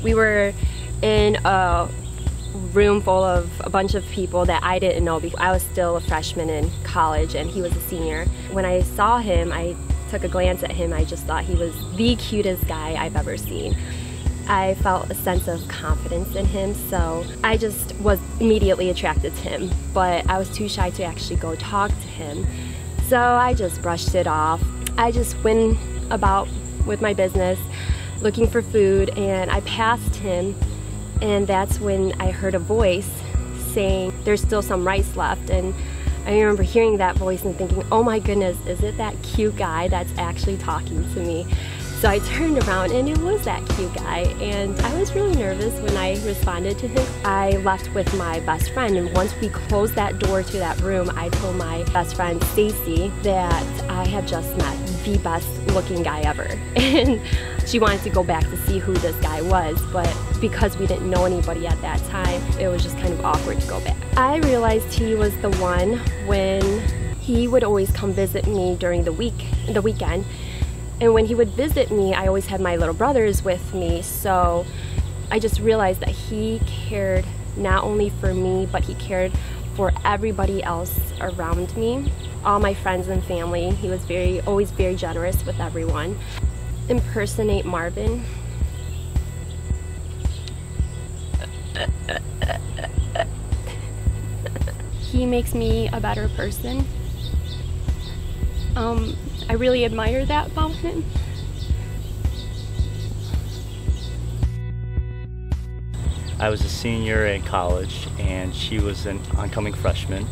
We were in a room full of a bunch of people that I didn't know because I was still a freshman in college and he was a senior. When I saw him, I took a glance at him. I just thought he was the cutest guy I've ever seen. I felt a sense of confidence in him, so I just was immediately attracted to him, but I was too shy to actually go talk to him. So I just brushed it off. I just went about with my business, looking for food, and I passed him, and that's when I heard a voice saying, "There's still some rice left." And I remember hearing that voice and thinking, oh my goodness, is it that cute guy that's actually talking to me? So I turned around and it was that cute guy, and I was really nervous when I responded to him. I left with my best friend, and once we closed that door to that room, I told my best friend Stacy that I had just met the best looking guy ever. And she wanted to go back to see who this guy was, but because we didn't know anybody at that time, it was just kind of awkward to go back. I realized he was the one when he would always come visit me during the weekend. And when he would visit me, I always had my little brothers with me, so I just realized that he cared not only for me, but he cared for everybody else around me, all my friends and family. He was always very generous with everyone. Impersonate Marvin. He makes me a better person. I really admire that about him. I was a senior in college and she was an oncoming freshman,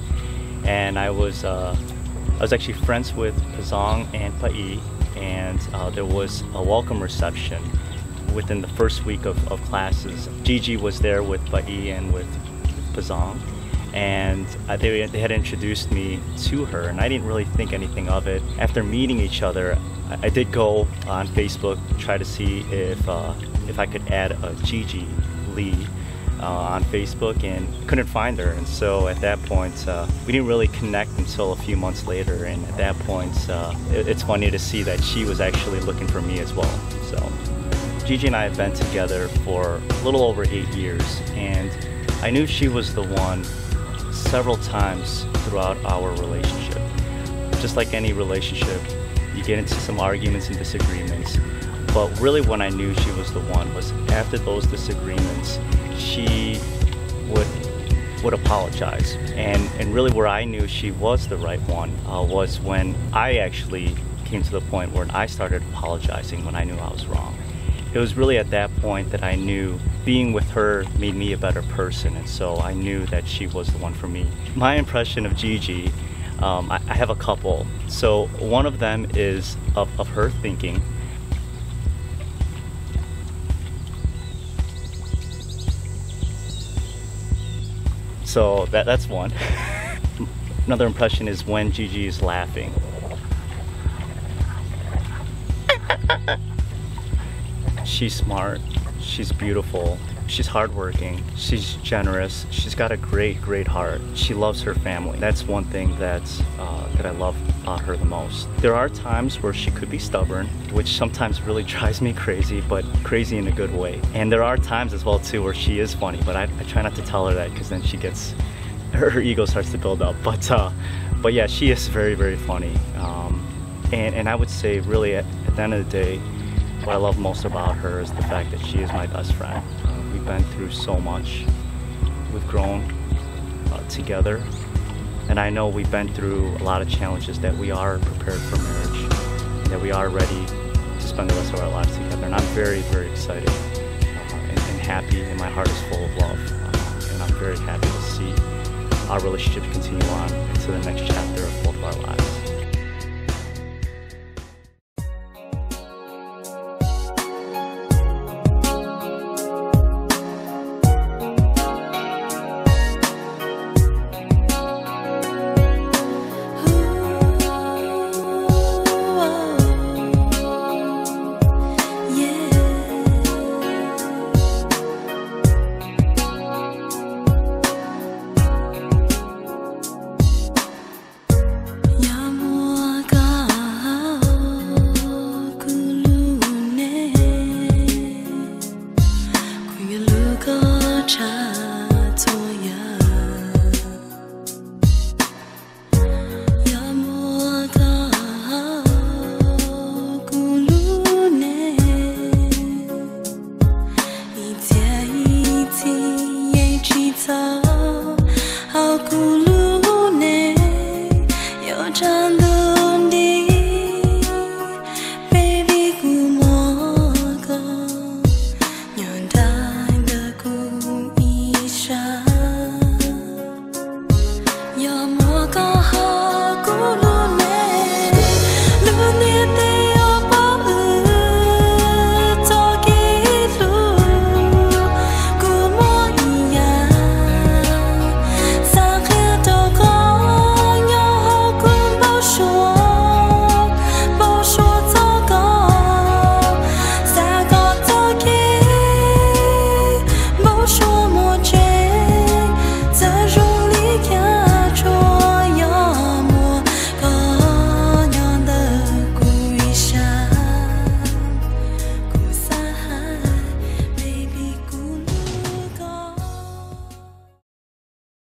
and I was actually friends with Pazong and Pai, and there was a welcome reception within the first week of classes. Gigi was there with Pai and with Pazong, and they had introduced me to her, and I didn't really think anything of it. After meeting each other, I did go on Facebook, try to see if I could add a Gigi Lee on Facebook, and couldn't find her. And so at that point, we didn't really connect until a few months later, and at that point, it's funny to see that she was actually looking for me as well. So Gigi and I have been together for a little over 8 years, and I knew she was the one several times throughout our relationship. Just like any relationship, you get into some arguments and disagreements, but really when I knew she was the one was after those disagreements, she would apologize. And really where I knew she was the right one was when I actually came to the point where I started apologizing when I knew I was wrong. It was really at that point that I knew being with her made me a better person, and so I knew that she was the one for me. My impression of Gigi, I have a couple. So one of them is of her thinking. So that's one. Another impression is when Gigi is laughing. She's smart, she's beautiful, she's hardworking, she's generous, she's got a great heart. She loves her family. That's one thing that I love about her the most. There are times where she could be stubborn, which sometimes really drives me crazy, but crazy in a good way. And there are times as well too where she is funny, but I try not to tell her that because then she gets, her ego starts to build up. But yeah, she is very funny. And I would say really at the end of the day, what I love most about her is the fact that she is my best friend. We've been through so much. We've grown together. And I know we've been through a lot of challenges, that we are prepared for marriage, and that we are ready to spend the rest of our lives together. And I'm very excited and happy, and my heart is full of love. And I'm very happy to see our relationship continue on into the next chapter of both of our lives.